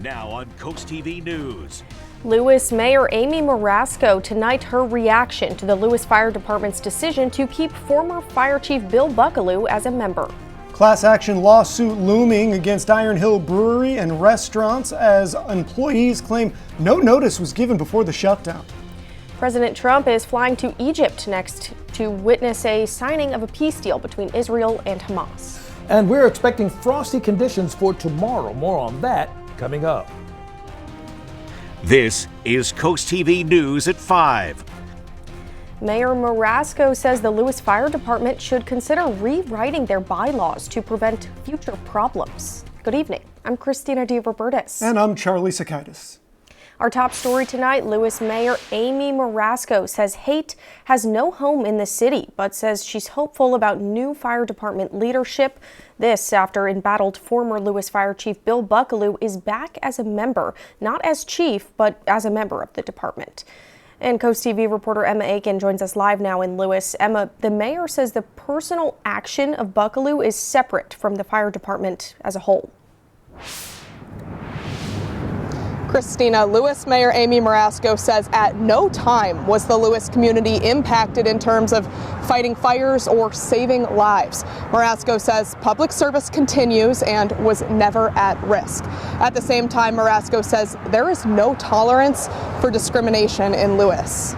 Now on CoastTV News. Lewes Mayor Amy Marasco tonight her reaction to the Lewes Fire Department's decision to keep former Fire Chief Bill Buckaloo as a member. Class action lawsuit looming against Iron Hill Brewery and restaurants as employees claim no notice was given before the shutdown. President Trump is flying to Egypt next to witness a signing of a peace deal between Israel and Hamas. And we're expecting frosty conditions for tomorrow. More on that coming up. This is CoastTV News at 5. Mayor Marasco says the Lewes Fire Department should consider rewriting their bylaws to prevent future problems. Good evening. I'm Christina DeRobertis. And I'm Charlie Sakaitis. Our top story tonight, Lewes Mayor Amy Marasco says hate has no home in the city, but says she's hopeful about new fire department leadership. This after embattled former Lewes Fire Chief Bill Buckaloo is back as a member, not as chief, but as a member of the department. And Coast TV reporter Emma Aiken joins us live now in Lewes. Emma, the mayor says the personal action of Buckaloo is separate from the fire department as a whole. Christina, Lewes Mayor Amy Marasco says at no time was the Lewes community impacted in terms of fighting fires or saving lives. Marasco says public service continues and was never at risk. At the same time, Marasco says there is no tolerance for discrimination in Lewes.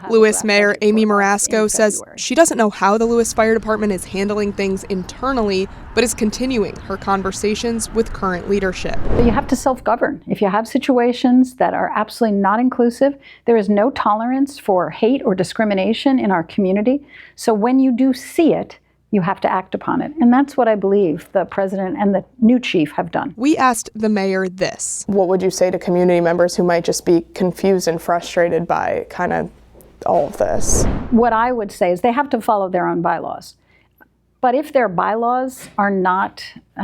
Lewes Mayor Amy Marasco says she doesn't know how the Lewes Fire Department is handling things internally, but is continuing her conversations with current leadership. You have to self-govern. If you have situations that are absolutely not inclusive, there is no tolerance for hate or discrimination in our community. So when you do see it, you have to act upon it. And that's what I believe the president and the new chief have done. We asked the mayor this. What would you say to community members who might just be confused and frustrated by kind of all of this? What I would say is they have to follow their own bylaws. But if their bylaws are not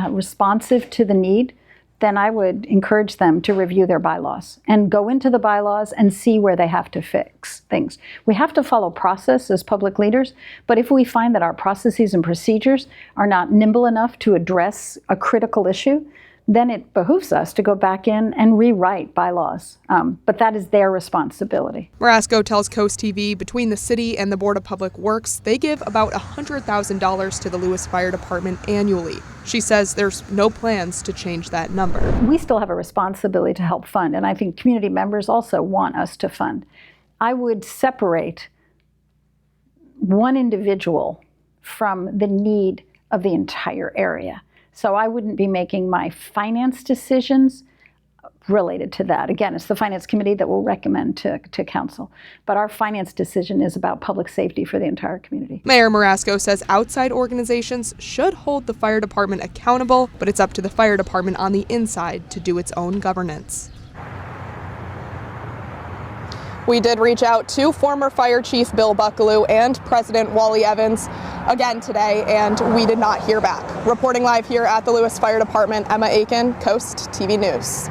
responsive to the need, then I would encourage them to review their bylaws and go into the bylaws and see where they have to fix things. We have to follow process as public leaders, but if we find that our processes and procedures are not nimble enough to address a critical issue, then it behooves us to go back in and rewrite bylaws. But that is their responsibility. Marasco tells Coast TV between the city and the Board of Public Works, they give about $100,000 to the Lewes Fire Department annually. She says there's no plans to change that number. We still have a responsibility to help fund, and I think community members also want us to fund. I would separate one individual from the need of the entire area. So I wouldn't be making my finance decisions related to that. Again, it's the Finance Committee that will recommend to Council. But our finance decision is about public safety for the entire community. Mayor Marasco says outside organizations should hold the fire department accountable, but it's up to the fire department on the inside to do its own governance. We did reach out to former Fire Chief Bill Buckaloo and President Wally Evans again today, and we did not hear back. Reporting live here at the Lewes Fire Department, Emma Aiken, Coast TV News.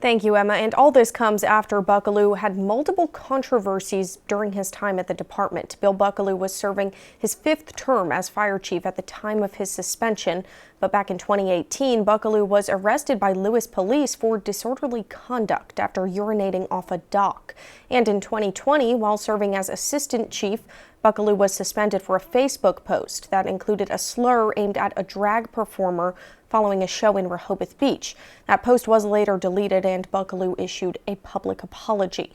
Thank you, Emma. And all this comes after Buckaloo had multiple controversies during his time at the department. Bill Buckaloo was serving his 5th term as fire chief at the time of his suspension. But back in 2018, Buckaloo was arrested by Lewes police for disorderly conduct after urinating off a dock. And in 2020, while serving as assistant chief, Buckaloo was suspended for a Facebook post that included a slur aimed at a drag performer following a show in Rehoboth Beach. That post was later deleted and Buckaloo issued a public apology.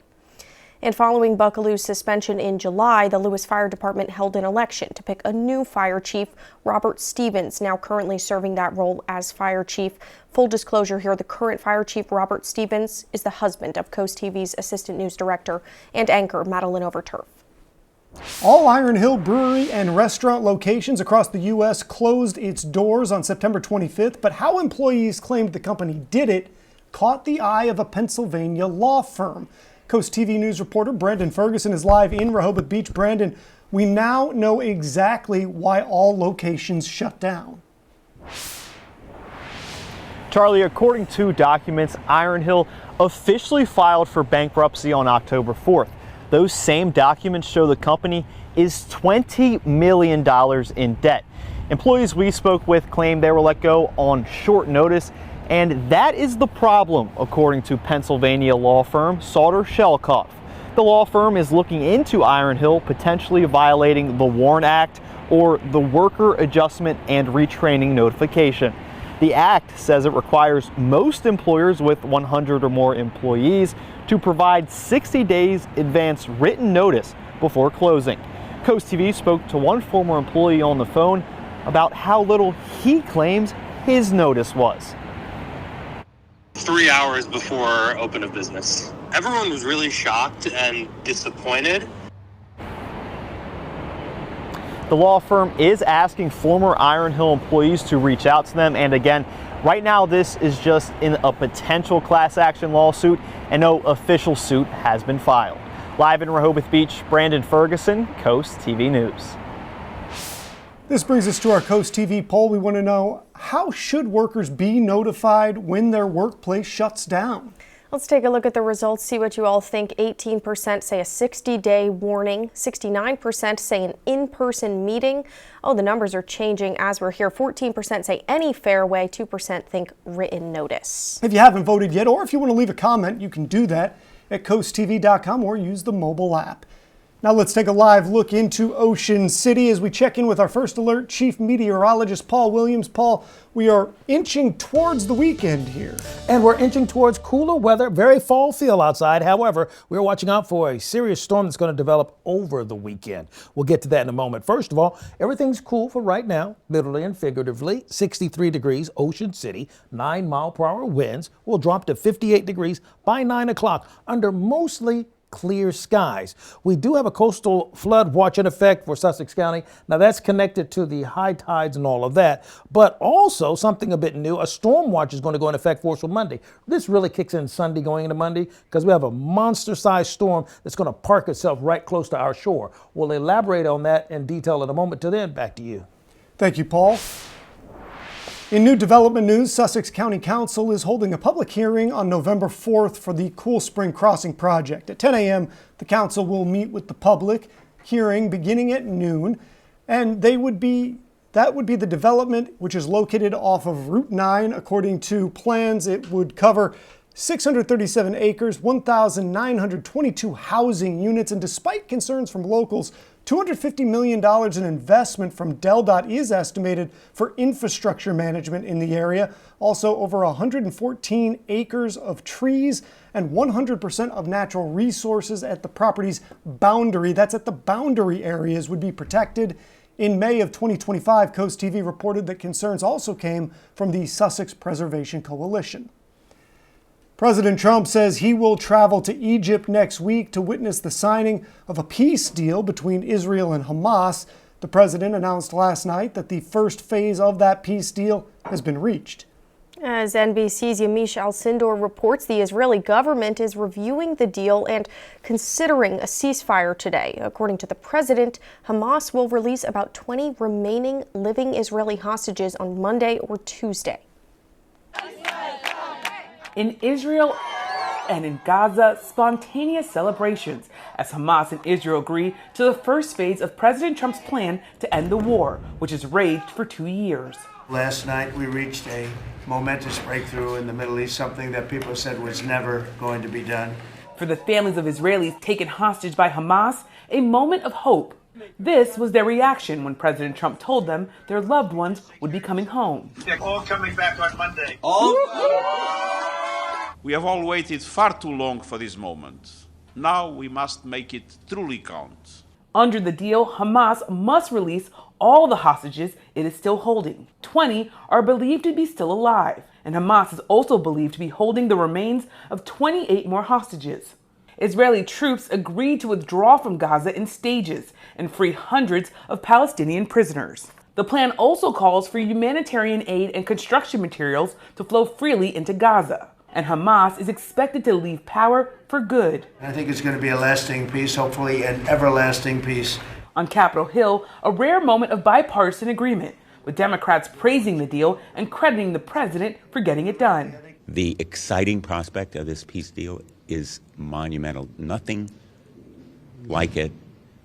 And following Buckaloo's suspension in July, the Lewes Fire Department held an election to pick a new fire chief, Robert Stevens, now currently serving that role as fire chief. Full disclosure here, the current fire chief, Robert Stevens, is the husband of Coast TV's assistant news director and anchor, Madeline Overturf. All Iron Hill Brewery and restaurant locations across the U.S. closed its doors on September 25th, but how employees claimed the company did it caught the eye of a Pennsylvania law firm. Coast TV News reporter Brandon Ferguson is live in Rehoboth Beach. Brandon, we now know exactly why all locations shut down. Charlie, according to documents, Iron Hill officially filed for bankruptcy on October 4th. Those same documents show the company is $20 million in debt. Employees we spoke with claimed they were let go on short notice And that is the problem, according to Pennsylvania law firm Sauter-Shelkoff. The law firm is looking into Iron Hill potentially violating the WARN Act or the Worker Adjustment and Retraining Notification. The act says it requires most employers with 100 or more employees to provide 60 days advance written notice before closing. CoastTV spoke to one former employee on the phone about how little he claims his notice was. 3 hours before open of business. Everyone was really shocked and disappointed. The law firm is asking former Iron Hill employees to reach out to them. And again, right now this is just in a potential class action lawsuit and no official suit has been filed. Live in Rehoboth Beach, Brandon Ferguson, Coast TV News. This brings us to our Coast TV poll. We want to know, how should workers be notified when their workplace shuts down? Let's take a look at the results, see what you all think. 18% say a 60-day warning, 69% say an in-person meeting. Oh, the numbers are changing as we're here. 14% say any fair way, 2% think written notice. If you haven't voted yet, or if you want to leave a comment, you can do that at coasttv.com or use the mobile app. Now let's take a live look into Ocean City as we check in with our first alert Chief Meteorologist Paul Williams. Paul, we are inching towards the weekend here. And we're inching towards cooler weather, very fall feel outside. However, we're watching out for a serious storm that's going to develop over the weekend. We'll get to that in a moment. First of all, everything's cool for right now, literally and figuratively. 63 degrees, Ocean City, 9-mile-per-hour winds will drop to 58 degrees by 9 o'clock under mostly clear skies. We do have a coastal flood watch in effect for Sussex County. Now that's connected to the high tides and all of that, but also something a bit new, a storm watch is going to go in effect for us on Monday. This really kicks in Sunday going into Monday because we have a monster-sized storm that's going to park itself right close to our shore. We'll elaborate on that in detail in a moment. Till then, back to you. Thank you, Paul. In new development news, Sussex County Council is holding a public hearing on November 4th for the Cool Spring Crossing project. At 10 a.m., the council will meet with the public, hearing beginning at noon, and that would be the development which is located off of Route 9. According to plans, it would cover 637 acres, 1,922 housing units, and despite concerns from locals, $250 million in investment from DelDOT is estimated for infrastructure management in the area. Also, over 114 acres of trees and 100% of natural resources at the property's boundary. That's at the boundary areas would be protected. In May of 2025, Coast TV reported that concerns also came from the Sussex Preservation Coalition. President Trump says he will travel to Egypt next week to witness the signing of a peace deal between Israel and Hamas. The president announced last night that the first phase of that peace deal has been reached. As NBC's Yamiche Alcindor reports, the Israeli government is reviewing the deal and considering a ceasefire today. According to the president, Hamas will release about 20 remaining living Israeli hostages on Monday or Tuesday. In Israel and in Gaza, spontaneous celebrations as Hamas and Israel agree to the first phase of President Trump's plan to end the war, which has raged for 2 years. Last night we reached a momentous breakthrough in the Middle East, something that people said was never going to be done. For the families of Israelis taken hostage by Hamas, a moment of hope. This was their reaction when President Trump told them their loved ones would be coming home. They're all coming back on Monday. We have all waited far too long for this moment. Now we must make it truly count. Under the deal, Hamas must release all the hostages it is still holding. 20 are believed to be still alive, and Hamas is also believed to be holding the remains of 28 more hostages. Israeli troops agreed to withdraw from Gaza in stages and free hundreds of Palestinian prisoners. The plan also calls for humanitarian aid and construction materials to flow freely into Gaza. And Hamas is expected to leave power for good. I think it's going to be a lasting peace, hopefully an everlasting peace. On Capitol Hill, a rare moment of bipartisan agreement, with Democrats praising the deal and crediting the president for getting it done. The exciting prospect of this peace deal is monumental. Nothing like it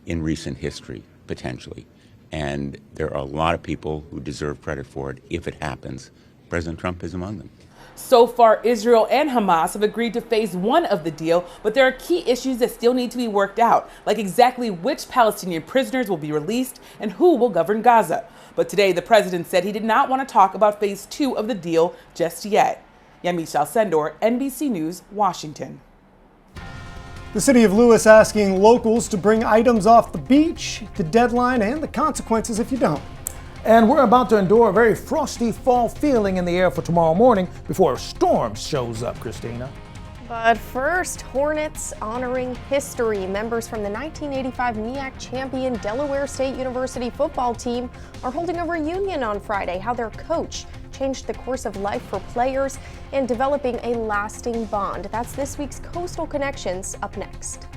in recent history, potentially. And there are a lot of people who deserve credit for it if it happens. President Trump is among them. So far, Israel and Hamas have agreed to phase 1 of the deal, but there are key issues that still need to be worked out, like exactly which Palestinian prisoners will be released and who will govern Gaza. But today, the president said he did not want to talk about phase 2 of the deal just yet. Yamiche Alcindor, NBC News, Washington. The city of Lewes asking locals to bring items off the beach, the deadline, and the consequences if you don't. And we're about to endure a very frosty fall feeling in the air for tomorrow morning before a storm shows up, Christina. But first, Hornets honoring history. Members from the 1985 MEAC champion Delaware State University football team are holding a reunion on Friday. How their coach changed the course of life for players and developing a lasting bond. That's this week's Coastal Connections, up next.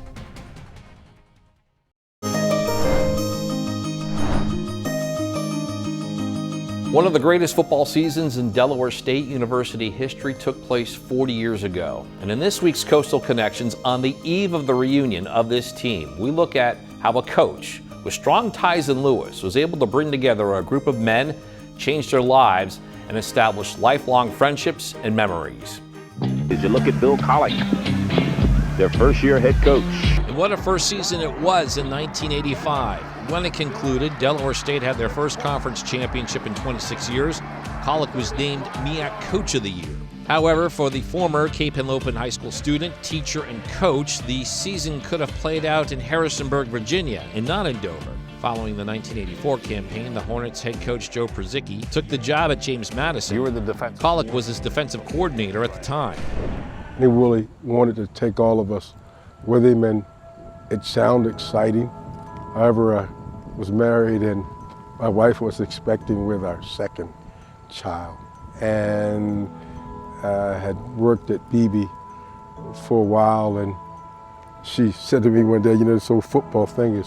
One of the greatest football seasons in Delaware State University history took place 40 years ago. And in this week's Coastal Connections, on the eve of the reunion of this team, we look at how a coach with strong ties in Lewes was able to bring together a group of men, change their lives, and establish lifelong friendships and memories. As you look at Bill Buckaloo, their first-year head coach. And what a first season it was in 1985. When it concluded, Delaware State had their first conference championship in 26 years. Buckaloo was named MEAC Coach of the Year. However, for the former Cape Henlopen High School student, teacher, and coach, the season could have played out in Harrisonburg, Virginia, and not in Dover. Following the 1984 campaign, the Hornets head coach Joe Przicki took the job at James Madison. You were the defensive. Buckaloo was his defensive coordinator at the time. He really wanted to take all of us with him, and it sounded exciting. However, I was married and my wife was expecting with our second child. And I had worked at BB for a while, and she said to me one day, you know, this whole football thing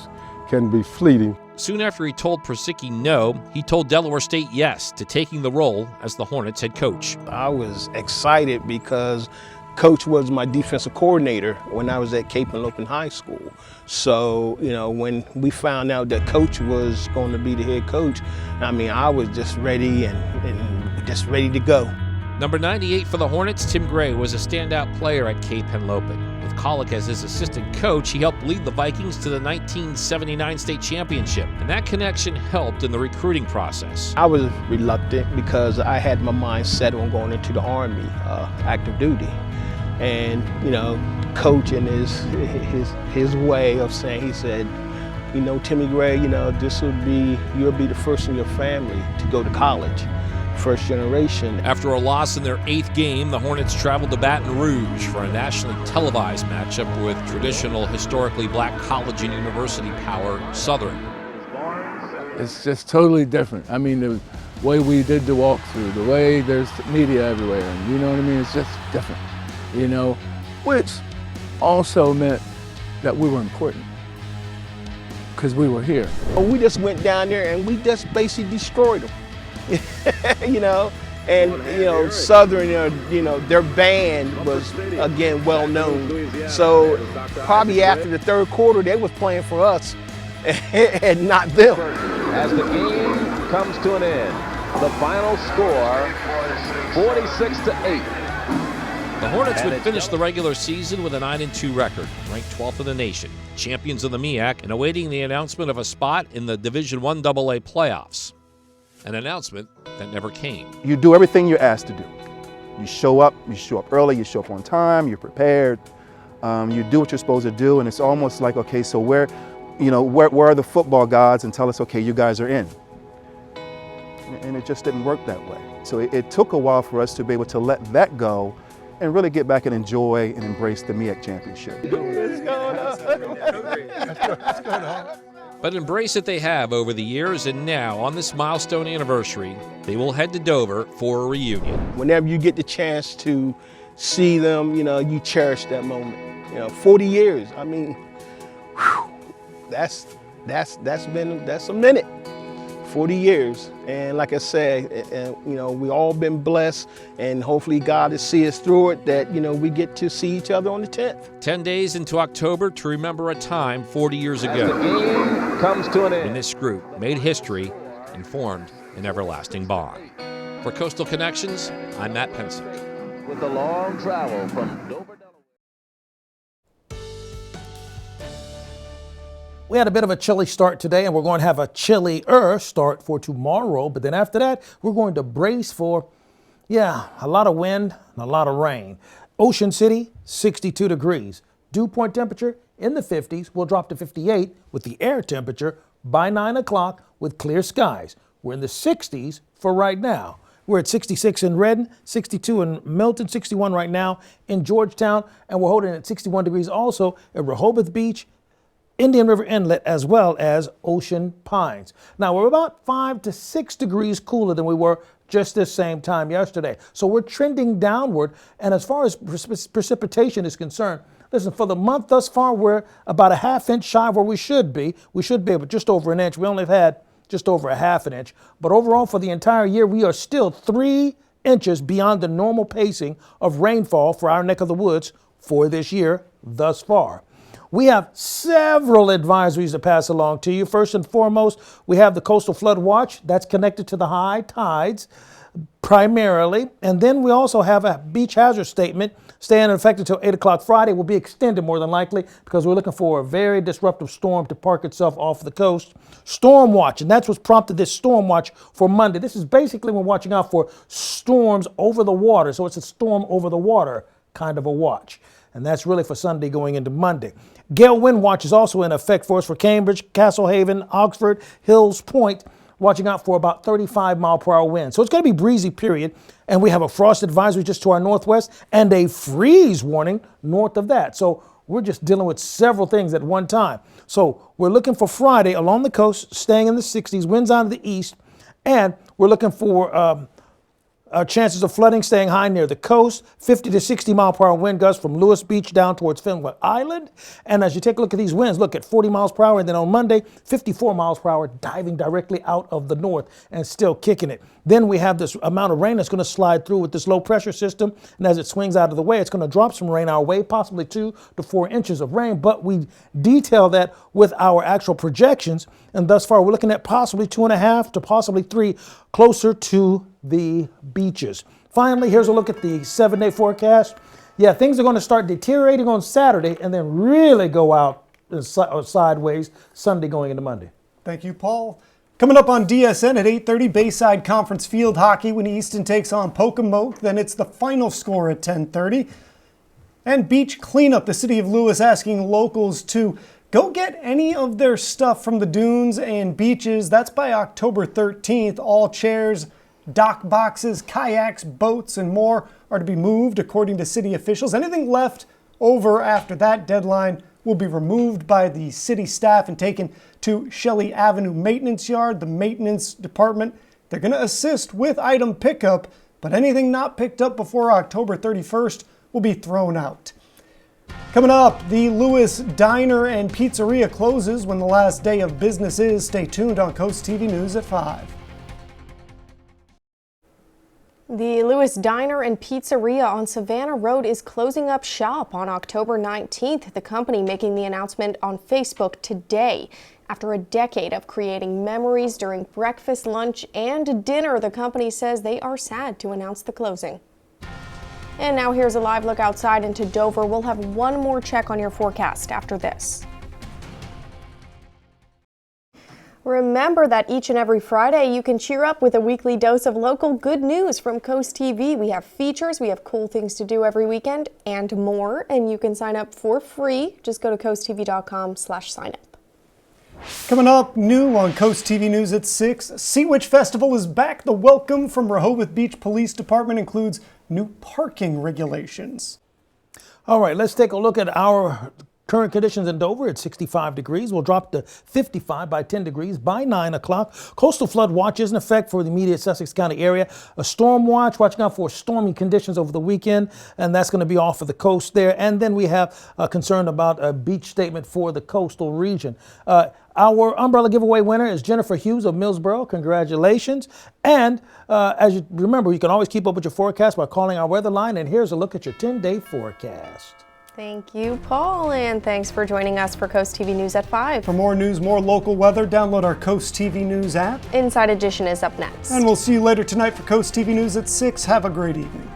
can be fleeting. Soon after he told Przicki no, he told Delaware State yes to taking the role as the Hornets head coach. I was excited because Coach was my defensive coordinator when I was at Cape Henlopen High School. So, you know, when we found out that Coach was going to be the head coach, I mean, I was just ready and just ready to go. Number 98 for the Hornets, Tim Gray, was a standout player at Cape Henlopen. With Buckaloo as his assistant coach, he helped lead the Vikings to the 1979 state championship, and that connection helped in the recruiting process. I was reluctant because I had my mind set on going into the Army, active duty. And, you know, Coach in his way of saying, he said, you know, Timmy Gray, you know, you'll be the first in your family to go to college. First generation. After a loss in their 8th game, the Hornets traveled to Baton Rouge for a nationally televised matchup with traditional, historically black college and university power, Southern. It's just totally different. I mean, the way we did the walkthrough, the way there's media everywhere, and you know what I mean? It's just different, you know, which also meant that we were important because we were here. We just went down there and we just basically destroyed them. You know, and you know, Southern, you know, their band was again well known. So probably after the third quarter, they was playing for us and not them. As the game comes to an end, the final score 46-8. The Hornets would finish the regular season with a 9-2 record, ranked 12th in the nation, champions of the MEAC, and awaiting the announcement of a spot in the Division I AA playoffs. An announcement that never came. You do everything you're asked to do. You show up early, you show up on time, you're prepared, you do what you're supposed to do, and it's almost like, okay, so where are the football gods and tell us, okay, you guys are in. And it just didn't work that way. So it took a while for us to be able to let that go and really get back and enjoy and embrace the MEAC championship. But embrace it they have over the years, and now, on this milestone anniversary, they will head to Dover for a reunion. Whenever you get the chance to see them, you know, you cherish that moment. You know, 40 years, I mean, whew, that's a minute. 40 years, and like I said, you know, we all been blessed, and hopefully God will see us through it, that, you know, we get to see each other on the 10th. 10 days into October to remember a time 40 years ago. As the game comes to an end. When this group made history and formed an everlasting bond. For Coastal Connections, I'm Matt Pensick. with the long travel from Dover, Delaware. We had a bit of a chilly start today, and we're going to have a chillier start for tomorrow. But then after that, we're going to brace for, a lot of wind and a lot of rain. Ocean City, 62 degrees. Dew point temperature in the 50s. Will drop to 58 with the air temperature by 9 o'clock with clear skies. We're in the 60s for right now. We're at 66 in Redden, 62 in Milton, 61 right now in Georgetown, and we're holding at 61 degrees also at Rehoboth Beach, Indian River Inlet, as well as Ocean Pines. Now, we're about 5 to 6 degrees cooler than we were just this same time yesterday. So we're trending downward. And as far as precipitation is concerned, listen, for the month thus far, we're about a ½ inch shy of where we should be. We should be able just over an inch. We only have had just over a ½ an inch. But overall, for the entire year, we are still 3 inches beyond the normal pacing of rainfall for our neck of the woods for this year thus far. We have several advisories to pass along to you. First and foremost, we have the Coastal Flood Watch. That's connected to the high tides primarily. And then we also have a beach hazard statement staying in effect until 8 o'clock Friday. Will be extended more than likely because we're looking for a very disruptive storm to park itself off the coast. Storm watch, and that's what's prompted this storm watch for Monday. This is basically we're watching out for storms over the water. So it's a storm over the water kind of a watch. And that's really for Sunday going into Monday. Gale wind watch is also in effect for us for Cambridge, Castlehaven, Oxford, Hills Point, watching out for about 35-mile-per-hour winds. So it's going to be breezy, period. And we have a frost advisory just to our northwest and a freeze warning north of that. So we're just dealing with several things at one time. So we're looking for Friday along the coast, staying in the 60s, winds out of the east. And we're looking for chances of flooding staying high near the coast, 50 to 60 mile per hour wind gusts from Lewis Beach down towards Fenwick Island. And as you take a look at these winds, look at 40 miles per hour. And then on Monday, 54 miles per hour diving directly out of the north and still kicking it. Then we have this amount of rain that's going to slide through with this low pressure system. And as it swings out of the way, it's going to drop some rain our way, possibly 2 to 4 inches of rain. But we detail that with our actual projections. And thus far, we're looking at possibly 2.5 to possibly 3 closer to the beaches. Finally, here's a look at the 7-day forecast. Yeah, things are going to start deteriorating on Saturday and then really go out sideways Sunday going into Monday. Thank you, Paul. Coming up on DSN at 8:30, Bayside Conference Field Hockey when Easton takes on Pocomoke. Then it's the final score at 10:30. And beach cleanup, the city of Lewes asking locals to go get any of their stuff from the dunes and beaches. That's by October 13th. All chairs, dock boxes, kayaks, boats, and more are to be moved according to city officials. Anything left over after that deadline will be removed by the city staff and taken to Shelley Avenue Maintenance Yard, the maintenance department. They're going to assist with item pickup, but anything not picked up before October 31st will be thrown out. Coming up, the Lewes Diner and Pizzeria closes when the last day of business is. Stay tuned on CoastTV News at 5. The Lewes Diner and Pizzeria on Savannah Road is closing up shop on October 19th. The company making the announcement on Facebook today. After a decade of creating memories during breakfast, lunch, and dinner, the company says they are sad to announce the closing. And now here's a live look outside into Dover. We'll have one more check on your forecast after this. Remember that each and every Friday you can cheer up with a weekly dose of local good news from Coast TV. We have features, we have cool things to do every weekend, and more. And you can sign up for free. Just go to coasttv.com/signup. Coming up new on Coast TV News at 6, Sea Witch Festival is back. The welcome from Rehoboth Beach Police Department includes new parking regulations. All right, let's take a look at our current conditions in Dover at 65 degrees. We'll drop to 55 by 10 degrees by 9 o'clock. Coastal flood watch is in effect for the immediate Sussex County area. A storm watch, watching out for stormy conditions over the weekend, and that's going to be off of the coast there. And then we have a concern about a beach statement for the coastal region. Our umbrella giveaway winner is Jennifer Hughes of Millsboro. Congratulations. And as you remember, you can always keep up with your forecast by calling our weather line. And here's a look at your 10-day forecast. Thank you, Paul, and thanks for joining us for Coast TV News at 5. For more news, more local weather, download our Coast TV News app. Inside Edition is up next. And we'll see you later tonight for Coast TV News at 6. Have a great evening.